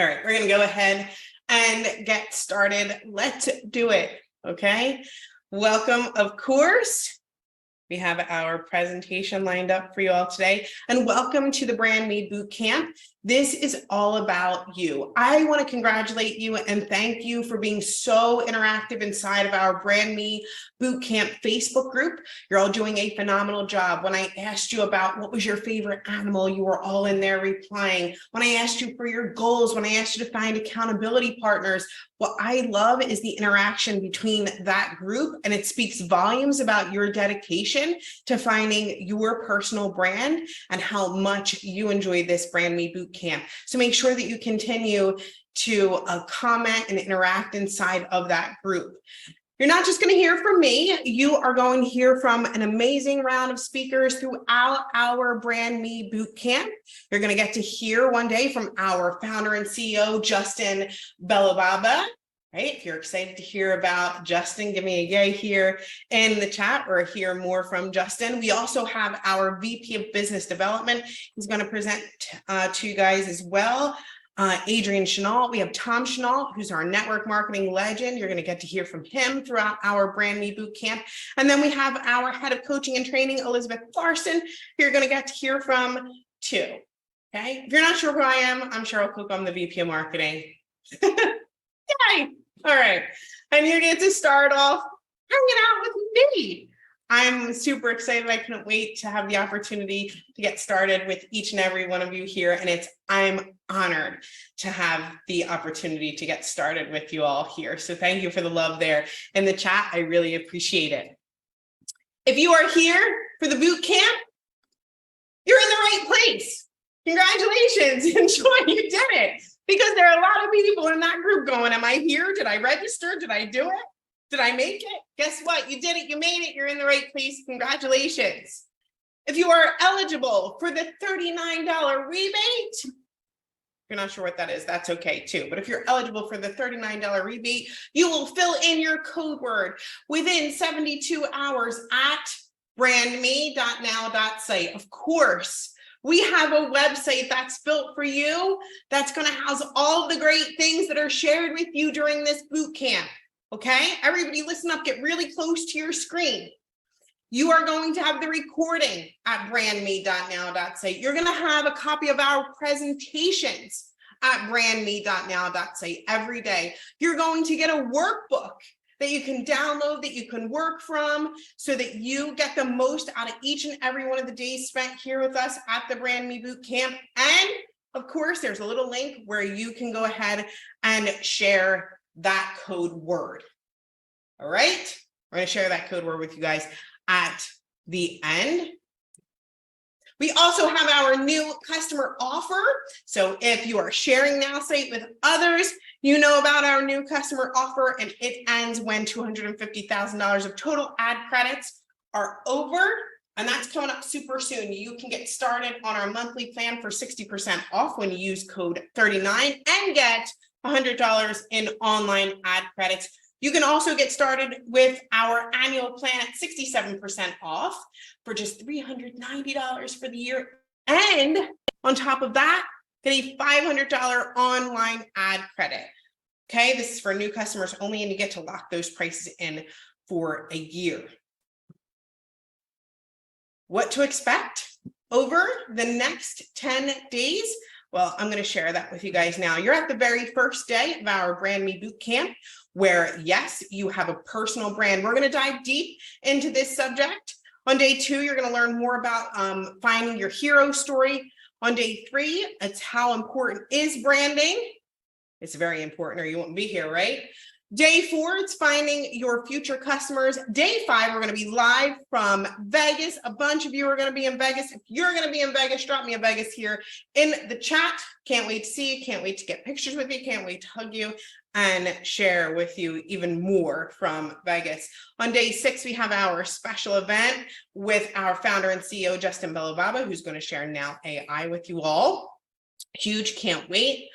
All right, we're going to go ahead and get started. Let's do it. Okay. Welcome, of course. We have our presentation lined up for you all today, and welcome to the Brand Me Bootcamp. This is all about you. I want to congratulate you and thank you for being so interactive inside of our Brand Me Bootcamp Facebook group. You're all doing a phenomenal job. When I asked you about what was your favorite animal, you were all in there replying. When I asked you for your goals, when I asked you to find accountability partners, what I love is the interaction between that group, and it speaks volumes about your dedication to finding your personal brand and how much you enjoy this Brand Me Bootcamp. So make sure that you continue to comment and interact inside of that group. You're not just going to hear from me, you are going to hear from an amazing round of speakers throughout our Brand Me Bootcamp. You're going to get to hear one day from our founder and CEO, Justin Belobaba. Right? If you're excited to hear about Justin, give me a yay here in the chat or hear more from Justin. We also have our VP of Business Development. He's going to present to you guys as well. Adrian Chenault. We have Tom Chenault, who's our network marketing legend. You're going to get to hear from him throughout our Brand Me Bootcamp. And then we have our head of coaching and training, Elizabeth Larson, who you're going to get to hear from too. Okay. If you're not sure who I am, I'm Cheryl Cook. I'm the VP of Marketing. Yay. All right. And you get to start off hanging out with me. I'm super excited. I couldn't wait to have the opportunity to get started with each and every one of you here. And I'm honored to have the opportunity to get started with you all here. So thank you for the love there in the chat. I really appreciate it. If you are here for the boot camp, you're in the right place. Congratulations. Enjoy. You did it. Because there are a lot of people in that group going, am I here? Did I register? Did I do it? Did I make it? Guess what? You did it. You made it. You're in the right place. Congratulations. If you are eligible for the $39 rebate, if you're not sure what that is, that's okay too. But if you're eligible for the $39 rebate, you will fill in your code word within 72 hours at brandme.now.site. Of course, we have a website that's built for you that's going to house all the great things that are shared with you during this boot camp. Okay, everybody listen up, get really close to your screen. You are going to have the recording at brandme.now.site. You're going to have a copy of our presentations at brandme.now.site every day. You're going to get a workbook that you can download, that you can work from, so that you get the most out of each and every one of the days spent here with us at the Brand Me Bootcamp. And of course, there's a little link where you can go ahead and share that code word. All right, we're going to share that code word with you guys at the end. We also have our new customer offer. So if you are sharing Nowsite with others, you know about our new customer offer, and it ends when $250,000 of total ad credits are over. And that's coming up super soon. You can get started on our monthly plan for 60% off when you use code 39 and get $100 in online ad credits. You can also get started with our annual plan at 67% off for just $390 for the year. And on top of that, get a $500 online ad credit. Okay, this is for new customers only, and you get to lock those prices in for a year. What to expect over the next 10 days? Well, I'm going to share that with you guys now. You're at the very first day of our Brand Me Bootcamp, where, yes, you have a personal brand. We're going to dive deep into this subject. On day 2, you're going to learn more about finding your hero story. On day 3, it's how important is branding. It's very important or you won't be here, right? Day 4, it's finding your future customers. Day 5, we're going to be live from Vegas. A bunch of you are going to be in Vegas. If you're going to be in Vegas, drop me a Vegas here in the chat. Can't wait to see you. Can't wait to get pictures with you. Can't wait to hug you and share with you even more from Vegas. On day 6, we have our special event with our founder and CEO, Justin Belobaba, who's going to share Now AI with you all. Huge, can't wait.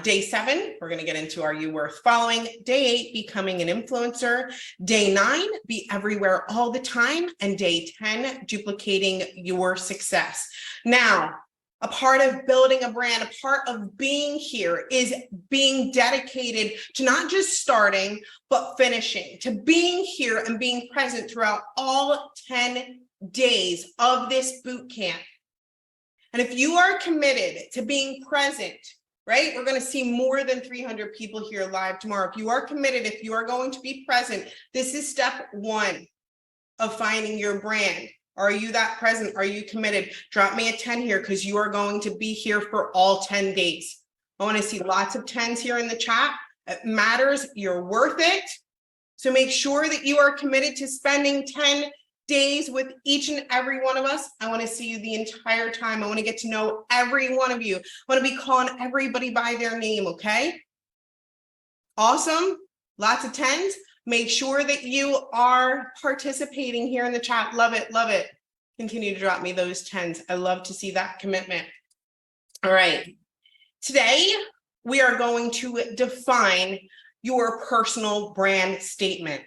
Day 7, we're going to get into Are You Worth Following? Day 8, Becoming an Influencer. Day 9, Be Everywhere All the Time. And day 10, Duplicating Your Success. Now, A part of building a brand, a part of being here is being dedicated to not just starting, but finishing, to being here and being present throughout all 10 days of this boot camp. And if you are committed to being present, right, we're going to see more than 300 people here live tomorrow. If you are committed, if you are going to be present, this is step one of finding your brand. Are you that present? Are you committed? Drop me a 10 here because you are going to be here for all 10 days. I want to see lots of 10s here in the chat. It matters. You're worth it. So make sure that you are committed to spending 10 days with each and every one of us. I want to see you the entire time. I want to get to know every one of you. I want to be calling everybody by their name, okay? Awesome. Lots of 10s. Make sure that you are participating here in the chat. Love it, love it. Continue to drop me those 10s. I love to see that commitment. All right. Today, we are going to define your personal brand statement.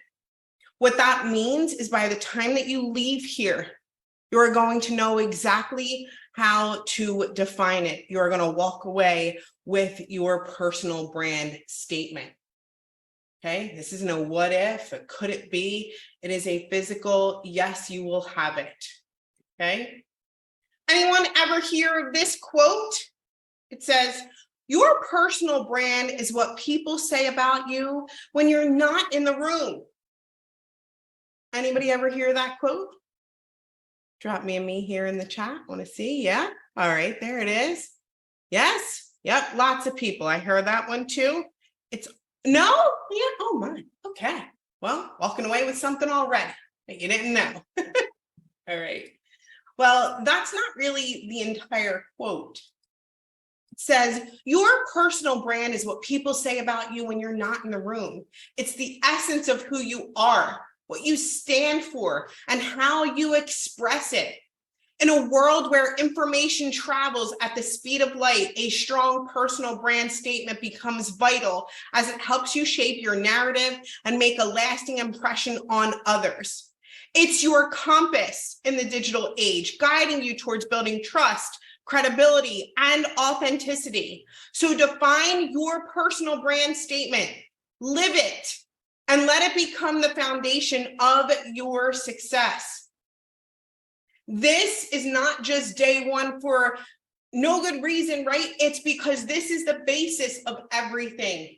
What that means is by the time that you leave here, you're going to know exactly how to define it. You're going to walk away with your personal brand statement. Okay, this isn't a what if, could it be? It is a physical, yes, you will have it. Okay. Anyone ever hear of this quote? It says, your personal brand is what people say about you when you're not in the room. Anybody ever hear that quote? Drop me a me here in the chat. Want to see? Yeah. All right, there it is. Yes. Yep. Lots of people. I heard that one too. It's no. Yeah. Oh my. Okay. Well, walking away with something already that you didn't know. All right. Well, that's not really the entire quote. It says, your personal brand is what people say about you when you're not in the room. It's the essence of who you are, what you stand for, and how you express it. In a world where information travels at the speed of light, a strong personal brand statement becomes vital as it helps you shape your narrative and make a lasting impression on others. It's your compass in the digital age, guiding you towards building trust, credibility, and authenticity. So define your personal brand statement, live it, and let it become the foundation of your success. This is not just day one for no good reason, right? It's because this is the basis of everything.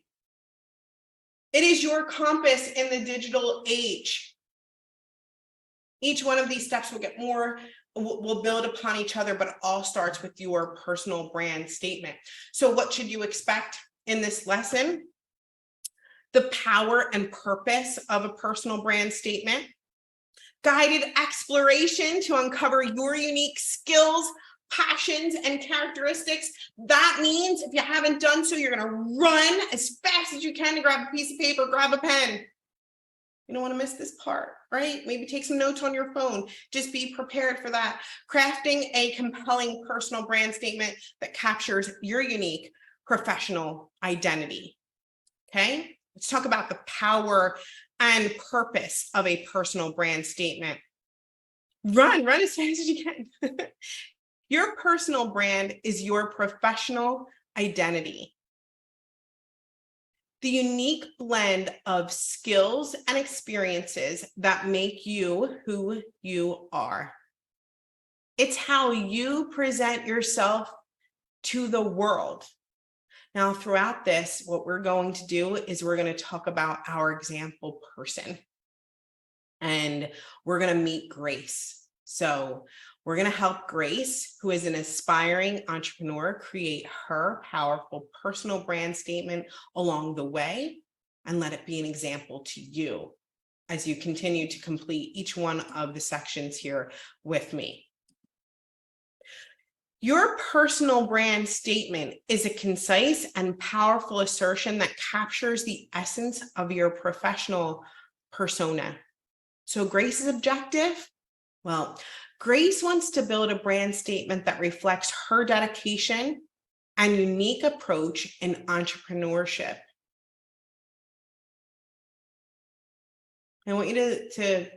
It is your compass in the digital age. Each one of these steps will get more, will build upon each other, but it all starts with your personal brand statement. So what should you expect in this lesson? The power and purpose of a personal brand statement, guided exploration to uncover your unique skills, passions, and characteristics. That means if you haven't done so, you're going to run as fast as you can to grab a piece of paper, grab a pen. You don't want to miss this part, right? Maybe take some notes on your phone. Just be prepared for that. Crafting a compelling personal brand statement that captures your unique professional identity. Okay, let's talk about the power and purpose of a personal brand statement. Run as fast as you can. Your personal brand is your professional identity. The unique blend of skills and experiences that make you who you are. It's how you present yourself to the world. Now, throughout this, what we're going to do is we're going to talk about our example person. And we're going to meet Grace. So we're going to help Grace, who is an aspiring entrepreneur, create her powerful personal brand statement along the way and let it be an example to you as you continue to complete each one of the sections here with me. Your personal brand statement is a concise and powerful assertion that captures the essence of your professional persona. So Grace's objective? Well, Grace wants to build a brand statement that reflects her dedication and unique approach in entrepreneurship. I want you to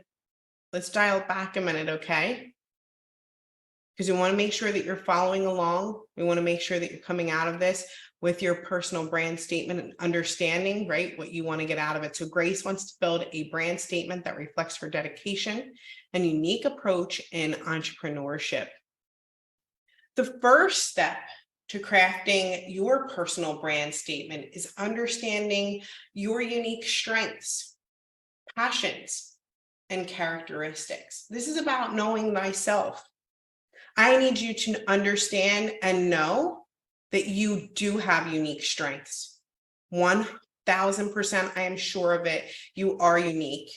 let's dial back a minute, okay? because we want to make sure that you're following along. We want to make sure that you're coming out of this with your personal brand statement and understanding, right, what you want to get out of it. So Grace wants to build a brand statement that reflects her dedication and unique approach in entrepreneurship. The first step to crafting your personal brand statement is understanding your unique strengths, passions, and characteristics. This is about knowing thyself. I need you to understand and know that you do have unique strengths. 1000%, I am sure of it. You are unique.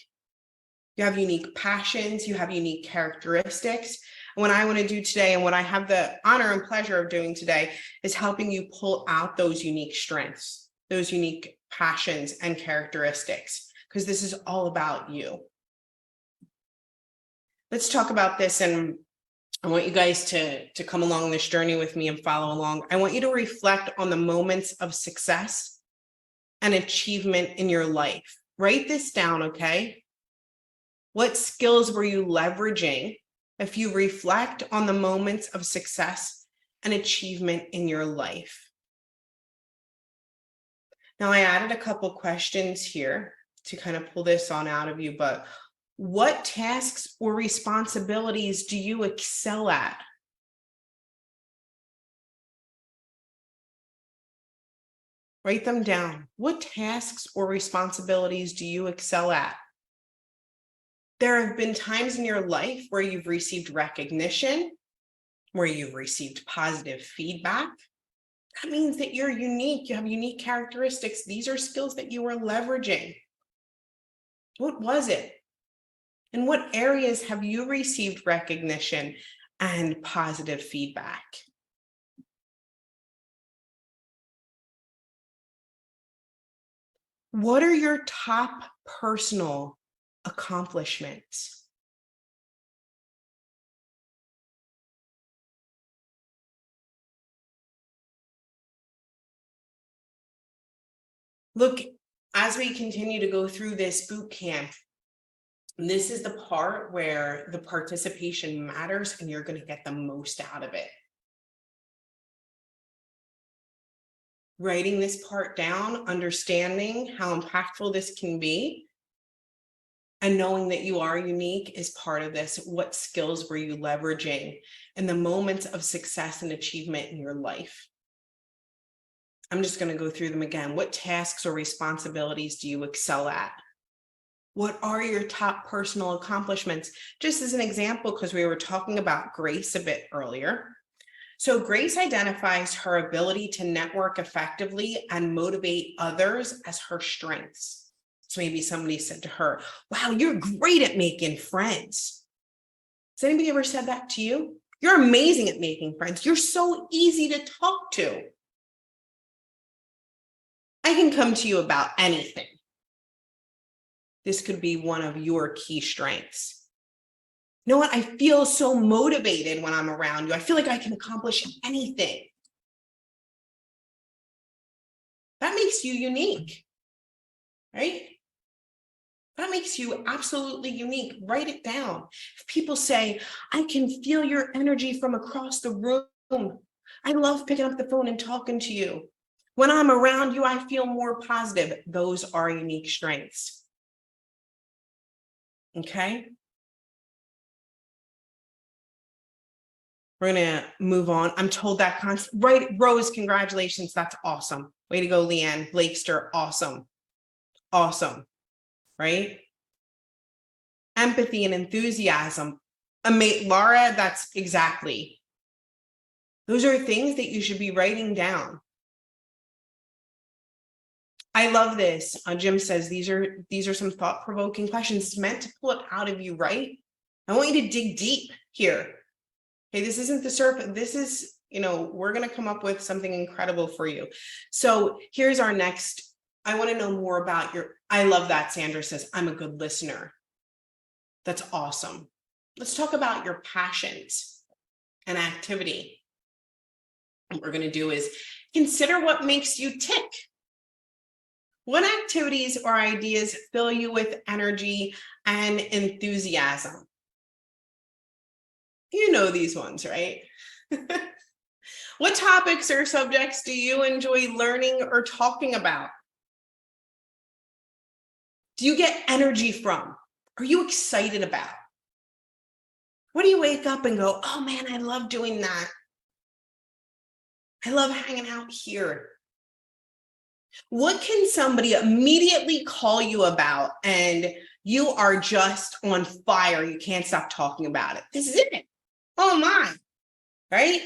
You have unique passions, you have unique characteristics. And what I want to do today, and what I have the honor and pleasure of doing today, is helping you pull out those unique strengths, those unique passions and characteristics, because this is all about you. Let's talk about this, and I want you guys to come along this journey with me and follow along. I want you to reflect on the moments of success and achievement in your life. Write this down, okay? What skills were you leveraging if you reflect on the moments of success and achievement in your life? Now, I added a couple questions here to kind of pull this on out of you, but what tasks or responsibilities do you excel at? Write them down. What tasks or responsibilities do you excel at? There have been times in your life where you've received recognition, where you've received positive feedback. That means that you're unique. You have unique characteristics. These are skills that you were leveraging. What was it? In what areas have you received recognition and positive feedback? What are your top personal accomplishments? Look, as we continue to go through this boot camp, this is the part where the participation matters and you're going to get the most out of it. Writing this part down, understanding how impactful this can be, and knowing that you are unique is part of this. What skills were you leveraging in the moments of success and achievement in your life? I'm just going to go through them again. What tasks or responsibilities do you excel at? What are your top personal accomplishments? Just as an example, because we were talking about Grace a bit earlier. So Grace identifies her ability to network effectively and motivate others as her strengths. So maybe somebody said to her, wow, you're great at making friends. Has anybody ever said that to you? You're amazing at making friends. You're so easy to talk to. I can come to you about anything. This could be one of your key strengths. You know what? I feel so motivated when I'm around you. I feel like I can accomplish anything. That makes you unique, right? That makes you absolutely unique. Write it down. If people say, I can feel your energy from across the room. I love picking up the phone and talking to you. When I'm around you, I feel more positive. Those are unique strengths. Okay? We're going to move on. I'm told that right, Rose, congratulations. That's awesome. Way to go, Leanne. Blakester, awesome. Awesome. Right? Empathy and enthusiasm. Laura, that's exactly. Those are things that you should be writing down. I love this. Jim says these are some thought-provoking questions. It's meant to pull it out of you, right? I want you to dig deep here. Okay, this isn't the surface. This is, we're going to come up with something incredible for you. So here's our next. I want to know more about I love that. Sandra says, I'm a good listener. That's awesome. Let's talk about your passions and activity. What we're going to do is consider what makes you tick. What activities or ideas fill you with energy and enthusiasm? You know these ones, right? What topics or subjects do you enjoy learning or talking about? Do you get energy from? Are you excited about? What do you wake up and go, oh man, I love doing that. I love hanging out here. What can somebody immediately call you about and you are just on fire? You can't stop talking about it. This is it. Oh my, right?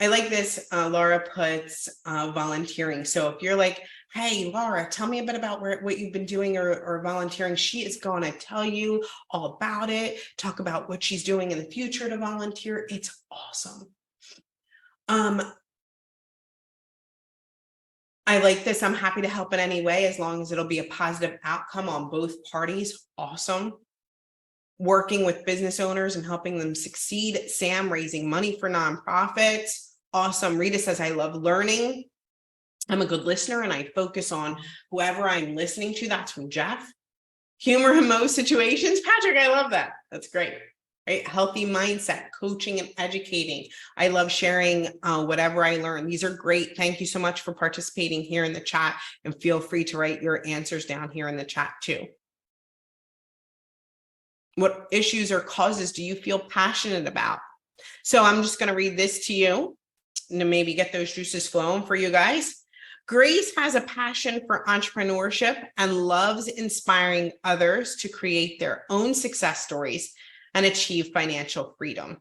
I like this. Laura puts volunteering. So if you're like, hey, Laura, tell me a bit about what you've been doing or volunteering, she is going to tell you all about it, talk about what she's doing in the future to volunteer. It's awesome. I like this. I'm happy to help in any way as long as it'll be a positive outcome on both parties. Awesome. Working with business owners and helping them succeed. Sam, raising money for nonprofits. Awesome. Rita says, I love learning. I'm a good listener and I focus on whoever I'm listening to. That's from Jeff. Humor in most situations. Patrick, I love that. That's great. Right? Healthy mindset, coaching and educating. I love sharing whatever I learn. These are great. Thank you so much for participating here in the chat, and feel free to write your answers down here in the chat too. What issues or causes do you feel passionate about? So I'm just going to read this to you and to maybe get those juices flowing for you guys. Grace has a passion for entrepreneurship and loves inspiring others to create their own success stories and achieve financial freedom.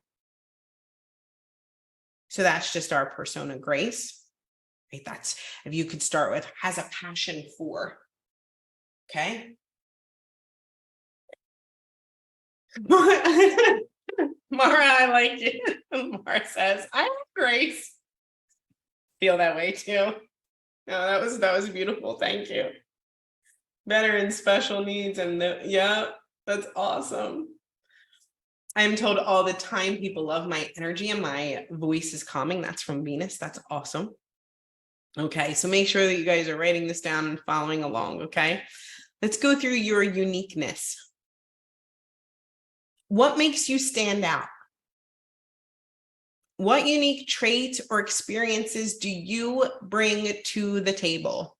So that's just our persona, Grace. Right? That's, if you could start with, has a passion for. Okay. Mara, I like it. Mara says, I like Grace. Feel that way too. No, that was beautiful. Thank you. Better in special needs and yeah, that's awesome. I'm told all the time people love my energy and my voice is calming. That's from Venus. That's awesome. Okay, so make sure that you guys are writing this down and following along, okay? Let's go through your uniqueness. What makes you stand out? What unique traits or experiences do you bring to the table?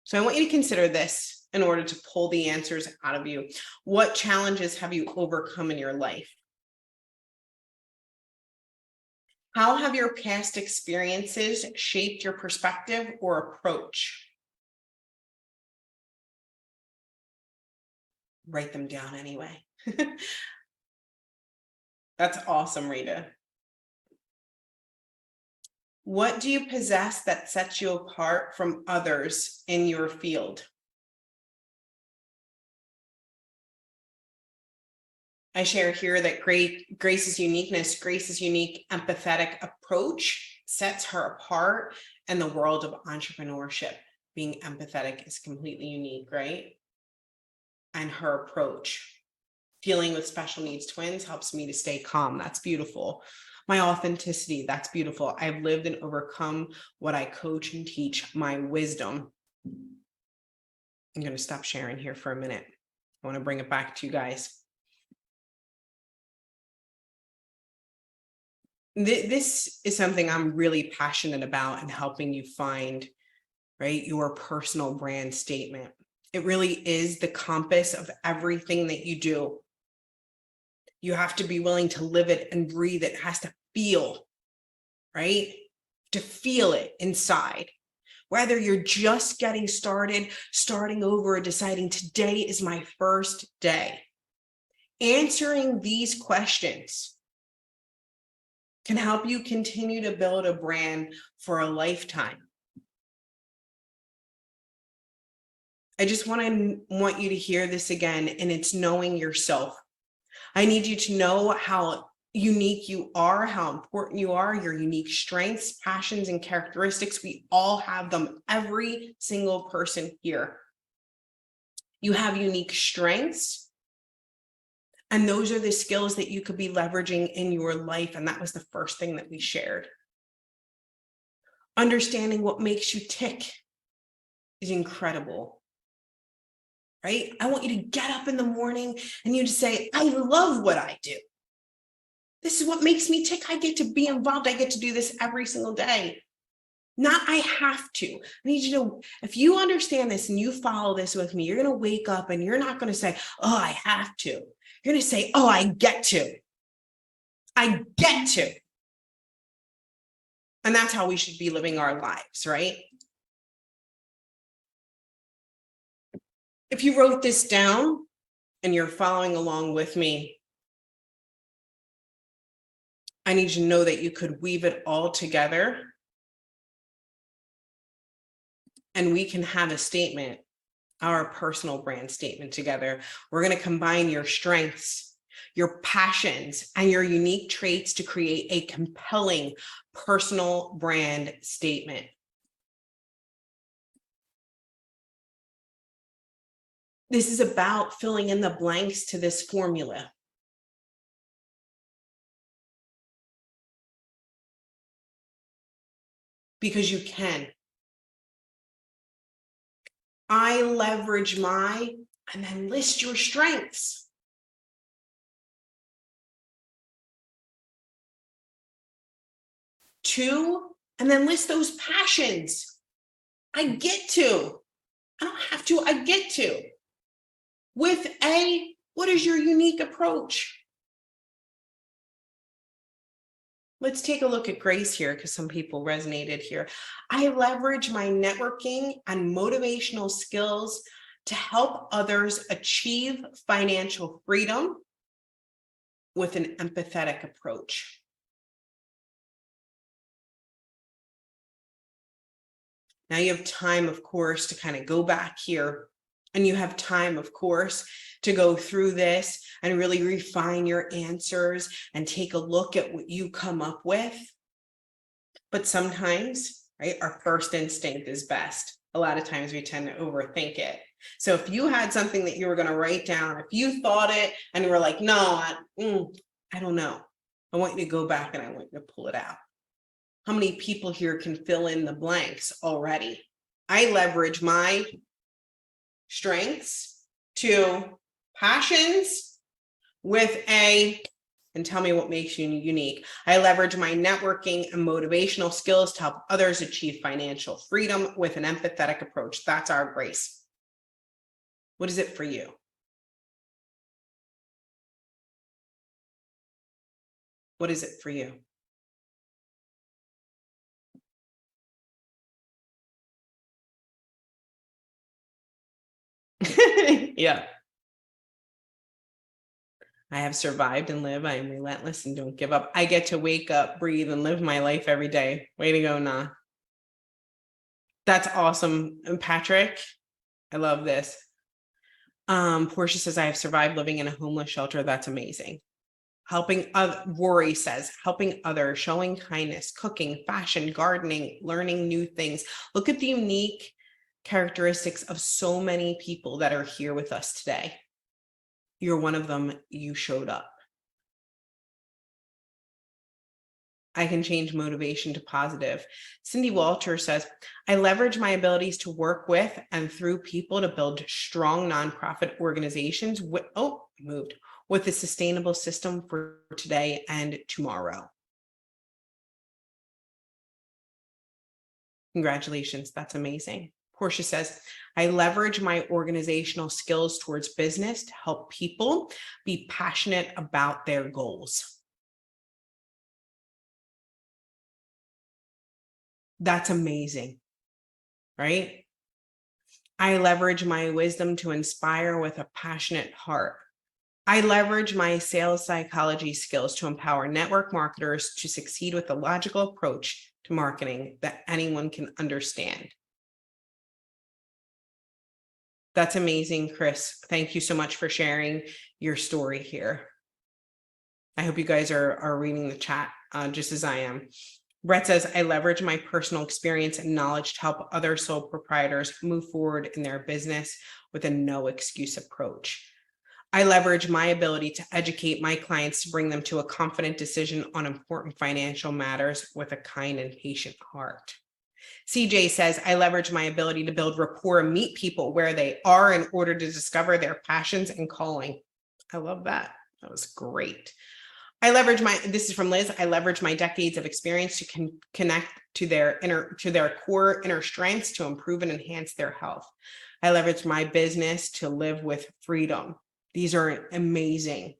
So I want you to consider this in order to pull the answers out of you. What challenges have you overcome in your life? How have your past experiences shaped your perspective or approach? Write them down anyway. That's awesome, Rita. What do you possess that sets you apart from others in your field? I share here that Grace's uniqueness, Grace's unique empathetic approach sets her apart in the world of entrepreneurship. Being empathetic is completely unique, right? And her approach, dealing with special needs twins, helps me to stay calm. That's beautiful. My authenticity, that's beautiful. I've lived and overcome what I coach and teach, my wisdom. I'm going to stop sharing here for a minute. I want to bring it back to you guys. This is something I'm really passionate about and helping you find, right? Your personal brand statement. It really is the compass of everything that you do. You have to be willing to live it and breathe it. It has to feel, right? To feel it inside. Whether you're just getting started, starting over, or deciding today is my first day. Answering these questions can help you continue to build a brand for a lifetime. I just want you to hear this again, and it's knowing yourself. I need you to know how unique you are, how important you are, your unique strengths, passions, and characteristics. We all have them, every single person here. You have unique strengths. And those are the skills that you could be leveraging in your life. And that was the first thing that we shared. Understanding what makes you tick is incredible. right? I want you to get up in the morning and you to say, I love what I do. This is what makes me tick. I get to be involved. I get to do this every single day. Not I have to. I need you to, if you understand this and you follow this with me, you're going to wake up and you're not going to say, oh, I have to. You're going to say, oh, I get to. I get to. And that's how we should be living our lives, right? If you wrote this down and you're following along with me, I need you to know that you could weave it all together and we can have a statement, our personal brand statement together. We're going to combine your strengths, your passions, and your unique traits to create a compelling personal brand statement. This is about filling in the blanks to this formula. Because you can. I leverage my, and then list your strengths. Two, and then list those passions. I get to. I don't have to, I get to. With a, what is your unique approach? Let's take a look at Grace here because some people resonated here. I leverage my networking and motivational skills to help others achieve financial freedom with an empathetic approach. Now you have time, of course, to kind of go back here, and you have time, of course, to go through this and really refine your answers and take a look at what you come up with. But sometimes, right, our first instinct is best. A lot of times we tend to overthink it. So if you had something that you were going to write down, if you thought it and you were like, no, I don't know. I want you to go back and I want you to pull it out. How many people here can fill in the blanks already? I leverage my strengths to passions with a, and tell me what makes you unique. I leverage my networking and motivational skills to help others achieve financial freedom with an empathetic approach. That's our Grace. What is it for you? What is it for you? Yeah. I have survived and live. I am relentless and don't give up. I get to wake up, breathe, and live my life every day. Way to go, Nah. That's awesome. And Patrick, I love this. Portia says, I have survived living in a homeless shelter. That's amazing. Helping other, Rory says, helping others, showing kindness, cooking, fashion, gardening, learning new things. Look at the unique characteristics of so many people that are here with us today. You're one of them. You showed up. I can change motivation to positive. Cindy Walter says, I leverage my abilities to work with and through people to build strong nonprofit organizations with a sustainable system for today and tomorrow. Congratulations, that's amazing. Portia says, I leverage my organizational skills towards business to help people be passionate about their goals. That's amazing, right? I leverage my wisdom to inspire with a passionate heart. I leverage my sales psychology skills to empower network marketers to succeed with a logical approach to marketing that anyone can understand. That's amazing, Chris. Thank you so much for sharing your story here. I hope you guys are reading the chat just as I am. Brett says, I leverage my personal experience and knowledge to help other sole proprietors move forward in their business with a no excuse approach. I leverage my ability to educate my clients to bring them to a confident decision on important financial matters with a kind and patient heart. CJ says, I leverage my ability to build rapport and meet people where they are in order to discover their passions and calling. I love that. That was great. This is from Liz, I leverage my decades of experience to connect to their core inner strengths to improve and enhance their health. I leverage my business to live with freedom. These are amazing.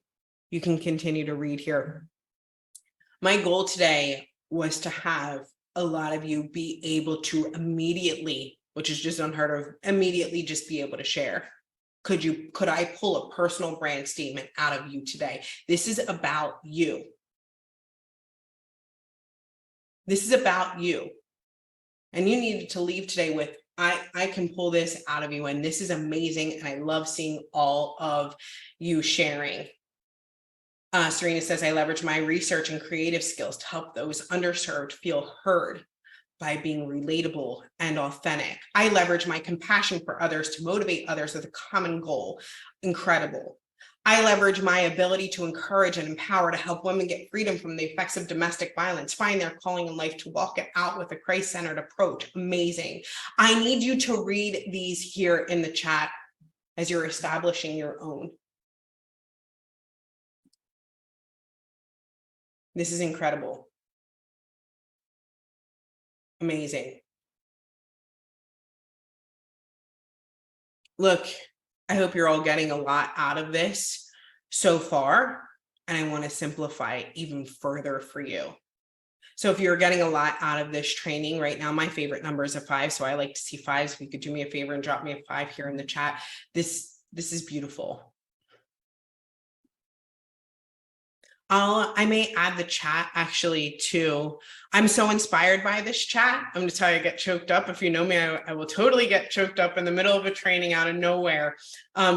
You can continue to read here. My goal today was to have a lot of you be able to immediately, which is just unheard of, immediately just be able to share. Could I pull a personal brand statement out of you today? This is about you. This is about you. And you needed to leave today with, I can pull this out of you, and this is amazing. And I love seeing all of you sharing. Serena says, I leverage my research and creative skills to help those underserved feel heard by being relatable and authentic. I leverage my compassion for others to motivate others with a common goal. Incredible. I leverage my ability to encourage and empower to help women get freedom from the effects of domestic violence, find their calling in life, to walk it out with a Christ-centered approach. Amazing. I need you to read these here in the chat as you're establishing your own. This is incredible. Amazing. Look, I hope you're all getting a lot out of this so far, and I want to simplify it even further for you. So if you're getting a lot out of this training right now, my favorite number is a 5, so I like to see 5s. If you could do me a favor and drop me a 5 here in the chat. This is beautiful. I may add the chat actually too. I'm so inspired by this chat. I'm going to tell you, I get choked up. If you know me, I will totally get choked up in the middle of a training out of nowhere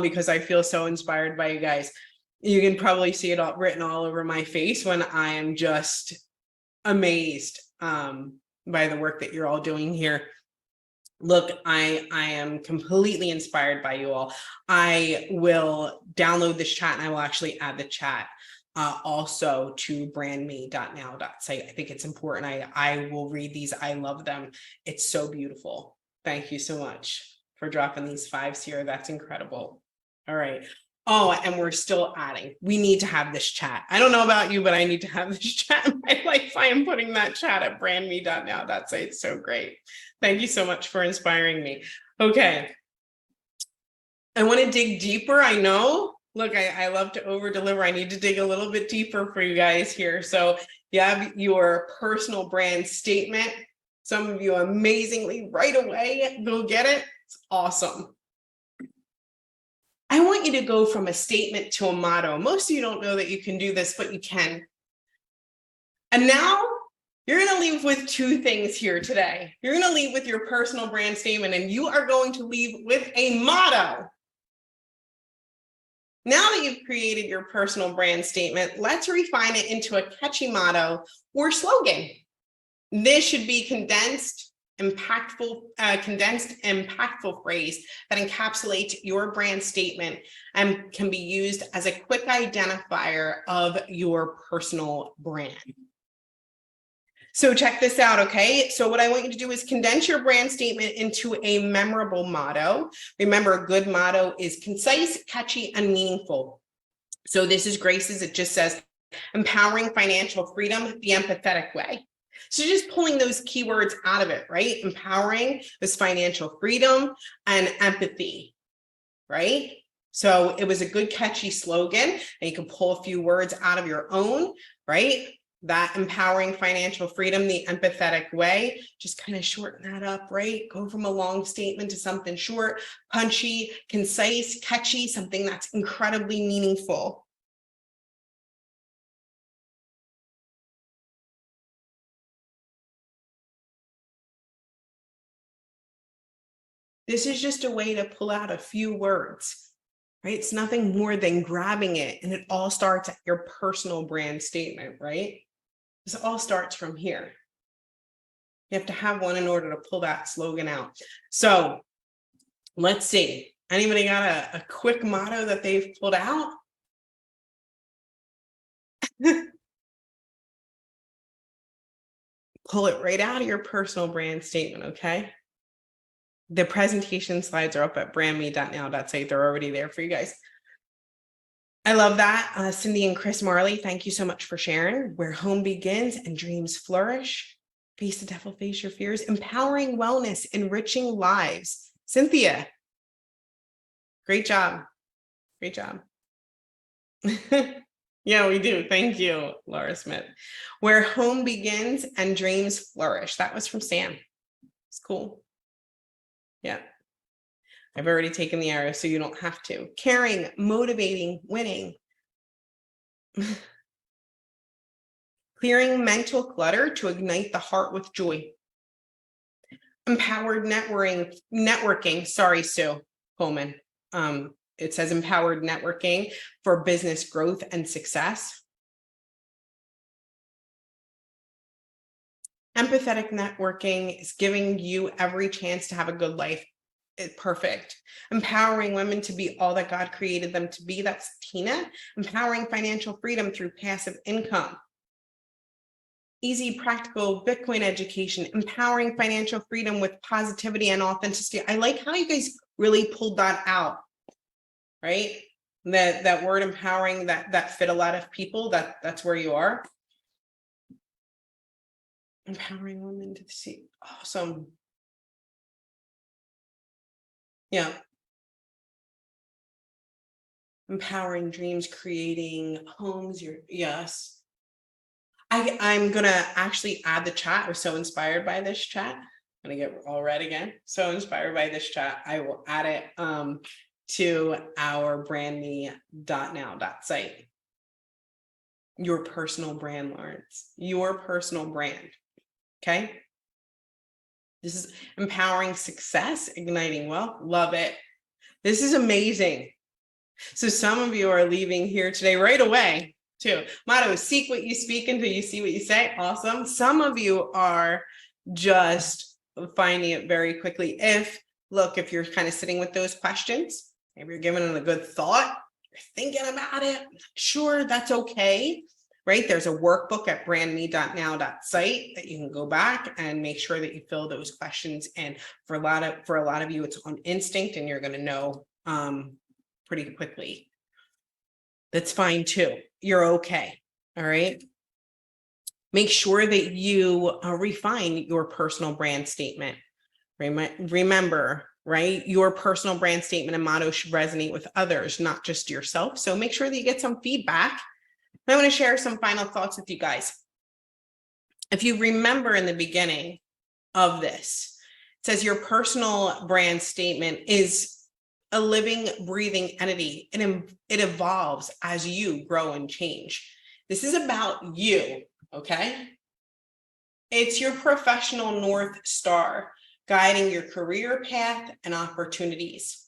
because I feel so inspired by you guys. You can probably see it all written all over my face when I am just amazed by the work that you're all doing here. Look, I am completely inspired by you all. I will download this chat and I will actually add the chat also to brandme.now.site. I think it's important. I will read these. I love them. It's so beautiful. Thank you so much for dropping these 5s here. That's incredible. All right. Oh, and we're still adding. We need to have this chat. I don't know about you, but I need to have this chat in my life. I am putting that chat at brandme.now.site. It's so great. Thank you so much for inspiring me. Okay. I want to dig deeper. I know. Look, I love to over deliver. I need to dig a little bit deeper for you guys here. So you have your personal brand statement. Some of you amazingly right away, go get it. It's awesome. I want you to go from a statement to a motto. Most of you don't know that you can do this, but you can. And now you're going to leave with 2 things here today. You're going to leave with your personal brand statement, and you are going to leave with a motto. Now that you've created your personal brand statement, let's refine it into a catchy motto or slogan. This should be condensed, impactful phrase that encapsulates your brand statement and can be used as a quick identifier of your personal brand. So check this out, okay? So what I want you to do is condense your brand statement into a memorable motto. Remember, a good motto is concise, catchy, and meaningful. So this is Grace's. It just says, empowering financial freedom the empathetic way. So just pulling those keywords out of it, right? Empowering is financial freedom and empathy, right? So it was a good, catchy slogan, and you can pull a few words out of your own, right? That empowering financial freedom the empathetic way, just kind of shorten that up, right? Go from a long statement to something short, punchy, concise, catchy, something that's incredibly meaningful. This is just a way to pull out a few words, right? It's nothing more than grabbing it, and it all starts at your personal brand statement, right? This all starts from here. You have to have one in order to pull that slogan out. So let's see. Anybody got a quick motto that they've pulled out? pull it right out of your personal brand statement, okay? The presentation slides are up at brandme.now.site. They're already there for you guys. I love that. Cindy and Chris Marley, thank you so much for sharing. Where home begins and dreams flourish. Face the devil, face your fears. Empowering wellness, enriching lives. Cynthia, great job. Great job. Yeah, we do. Thank you, Laura Smith. Where home begins and dreams flourish. That was from Sam. It's cool. Yeah. I've already taken the arrow, so you don't have to. Caring, motivating, winning. Clearing mental clutter to ignite the heart with joy. Empowered networking. Sorry, Sue Coleman. It says empowered networking for business growth and success. Empathetic networking is giving you every chance to have a good life. It's perfect. Empowering women to be all that God created them to be. That's Tina. Empowering financial freedom through passive income. Easy, practical Bitcoin education. Empowering financial freedom with positivity and authenticity. I like how you guys really pulled that out, right? That word empowering that fit a lot of people. That's where you are. Empowering women to see. Awesome. Yeah. Empowering dreams, creating homes. Yes. I'm gonna actually add the chat. I was so inspired by this chat. I'm gonna get all red again. So inspired by this chat. I will add it to our brandme.now.site. Your personal brand, Lawrence. Your personal brand. Okay. This is empowering success, igniting wealth. Love it. This is amazing. So some of you are leaving here today right away too. Motto is seek what you speak until you see what you say. Awesome. Some of you are just finding it very quickly. If you're kind of sitting with those questions, maybe you're giving it a good thought, you're thinking about it, sure, that's okay. Right? There's a workbook at brandme.now.site that you can go back and make sure that you fill those questions in. For a lot of you, it's on instinct and you're going to know pretty quickly. That's fine too. You're okay. All right. Make sure that you refine your personal brand statement. Remember, right? Your personal brand statement and motto should resonate with others, not just yourself. So make sure that you get some feedback. I want to share some final thoughts with you guys. If you remember in the beginning of this, it says your personal brand statement is a living, breathing entity, and it evolves as you grow and change. This is about you, okay? It's your professional North Star guiding your career path and opportunities.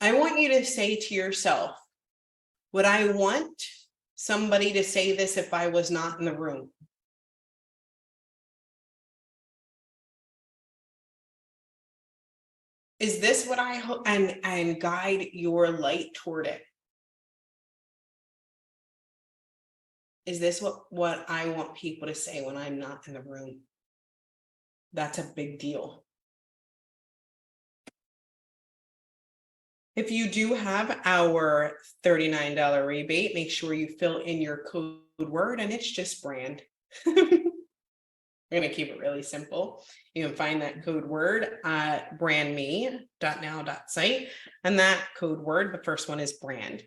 I want you to say to yourself, would I want somebody to say this if I was not in the room? Is this what I hope and guide your light toward it? Is this what I want people to say when I'm not in the room? That's a big deal. If you do have our $39 rebate, make sure you fill in your code word, and it's just brand. We're going to keep it really simple. You can find that code word at brandme.now.site. And that code word, the first one is brand.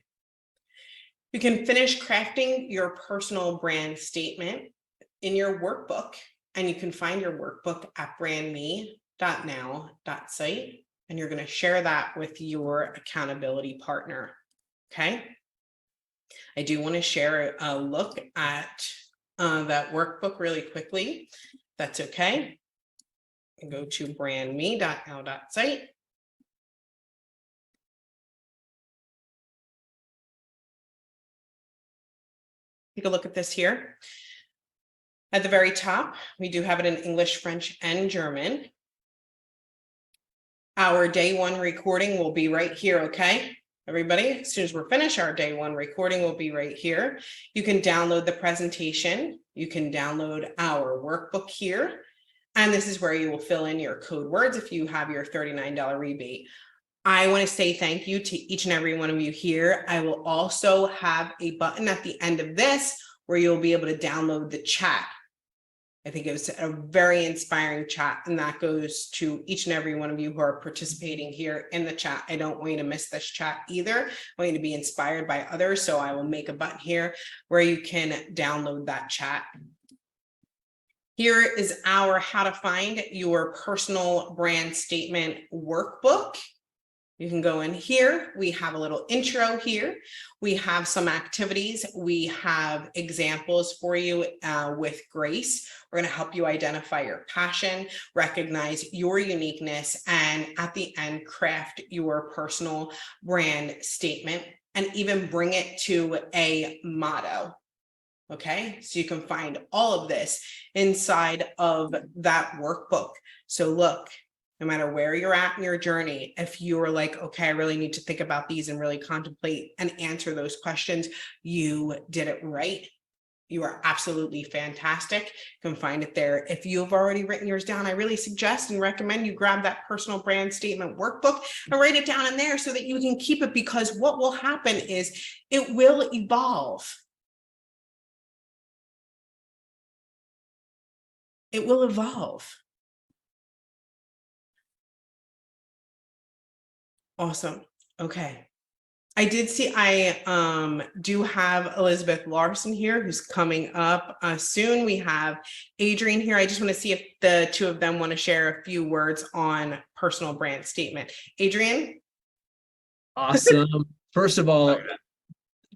You can finish crafting your personal brand statement in your workbook. And you can find your workbook at brandme.now.site. And you're going to share that with your accountability partner. Okay. I do want to share a look at that workbook really quickly. That's okay. Go to brandme.now.site. Take a look at this here. At the very top, we do have it in English, French, and German. Our day one recording will be right here, okay? everybody. As soon as we're finished, our day one recording will be right here. You can download the presentation. You can download our workbook here. And this is where you will fill in your code words if you have your $39 rebate. I want to say thank you to each and every one of you here. I will also have a button at the end of this where you'll be able to download the chat. I think it was a very inspiring chat, and that goes to each and every one of you who are participating here in the chat. I don't want you to miss this chat either. I want you to be inspired by others. So I will make a button here where you can download that chat. Here is our how to find your personal brand statement workbook. You can go in here. We have a little intro here. We have some activities. We have examples for you with Grace. We're going to help you identify your passion, recognize your uniqueness, and at the end, craft your personal brand statement and even bring it to a motto. Okay, so you can find all of this inside of that workbook. So look, no matter where you're at in your journey, if you're like, okay, I really need to think about these and really contemplate and answer those questions, you did it right. You are absolutely fantastic. You can find it there. If you've already written yours down, I really suggest and recommend you grab that personal brand statement workbook and write it down in there so that you can keep it, because what will happen is it will evolve. It will evolve. Awesome. Okay. I did see, I do have Elizabeth Larson here who's coming up soon. We have Adrian here. I just want to see if the two of them want to share a few words on personal brand statement. Adrian? Awesome. First of all,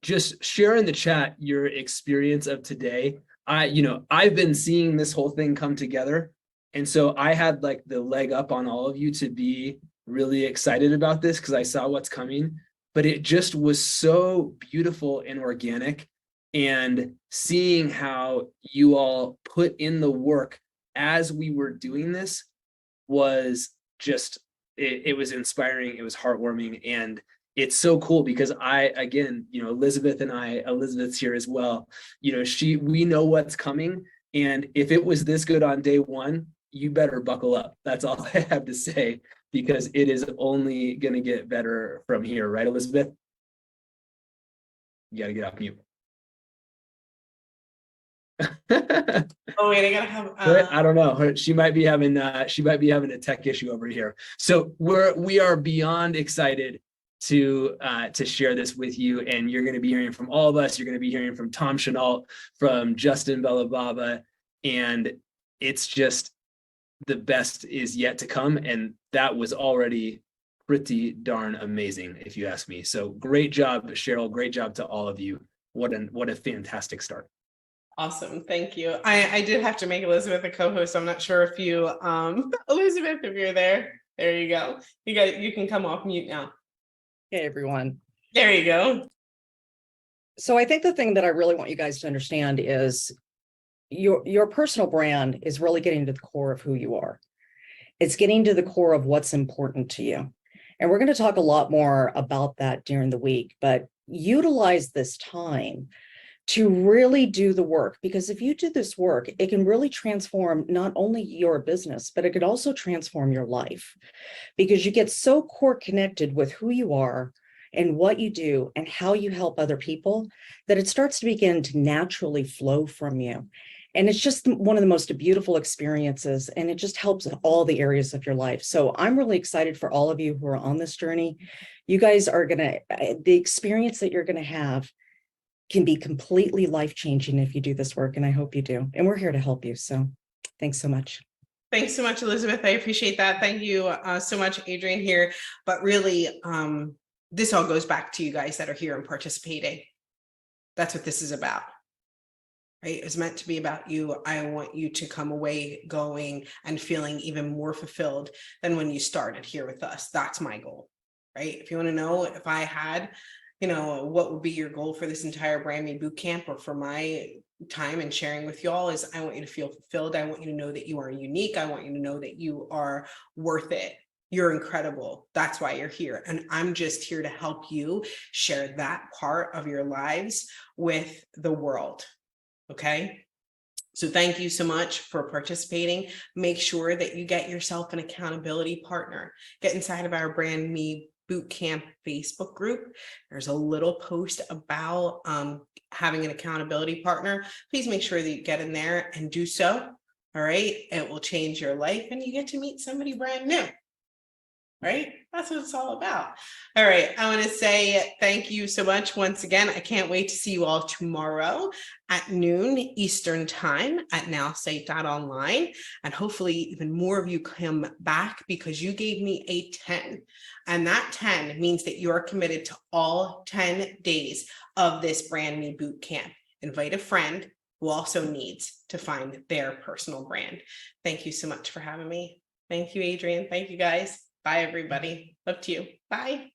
just share in the chat your experience of today. I've been seeing this whole thing come together. And so I had like the leg up on all of you to be really excited about this because I saw what's coming, but it just was so beautiful and organic. And seeing how you all put in the work as we were doing this was just, it was inspiring. It was heartwarming. And it's so cool because Elizabeth's here as well. We know what's coming. And if it was this good on day one, you better buckle up. That's all I have to say, because it is only going to get better from here. Right, Elizabeth? You got to get off mute. Oh wait, I gotta have. I don't know. She might be having a tech issue over here. So we are beyond excited to share this with you, and you're going to be hearing from all of us. You're going to be hearing from Tom Chenault, from Justin Belababa, and it's just the best is yet to come, and that was already pretty darn amazing, if you ask me. So great job, Cheryl. Great job to all of you. What a fantastic start. Awesome, thank you. I did have to make Elizabeth a co-host. I'm not sure if you, Elizabeth, if you're there, there you go. You can come off mute now. Hey, everyone. There you go. So I think the thing that I really want you guys to understand is your personal brand is really getting to the core of who you are. It's getting to the core of what's important to you. And we're going to talk a lot more about that during the week, but utilize this time to really do the work, because if you do this work, it can really transform not only your business, but it could also transform your life, because you get so core connected with who you are and what you do and how you help other people that it starts to begin to naturally flow from you. And it's just one of the most beautiful experiences, and it just helps in all the areas of your life. So I'm really excited for all of you who are on this journey. You guys are the experience that you're going to have can be completely life-changing if you do this work, and I hope you do. And we're here to help you. So thanks so much. Thanks so much, Elizabeth. I appreciate that. Thank you so much, Adrian here. But really, this all goes back to you guys that are here and participating. That's what this is about. Right? It's meant to be about you. I want you to come away going and feeling even more fulfilled than when you started here with us. That's my goal, right? If you want to know if I had, what would be your goal for this entire Brand Me Bootcamp or for my time and sharing with y'all, is I want you to feel fulfilled. I want you to know that you are unique. I want you to know that you are worth it. You're incredible. That's why you're here. And I'm just here to help you share that part of your lives with the world. Okay. So thank you so much for participating. Make sure that you get yourself an accountability partner. Get inside of our Brand Me Bootcamp Facebook group. There's a little post about having an accountability partner. Please make sure that you get in there and do so. All right. It will change your life and you get to meet somebody brand new. Right? That's what it's all about. All right. I want to say thank you so much once again. I can't wait to see you all tomorrow at noon Eastern time at nowsite.online. And hopefully even more of you come back because you gave me a 10. And that 10 means that you're committed to all 10 days of this Brand Me Bootcamp. Invite a friend who also needs to find their personal brand. Thank you so much for having me. Thank you, Adrian. Thank you, guys. Bye, everybody. Love to you. Bye.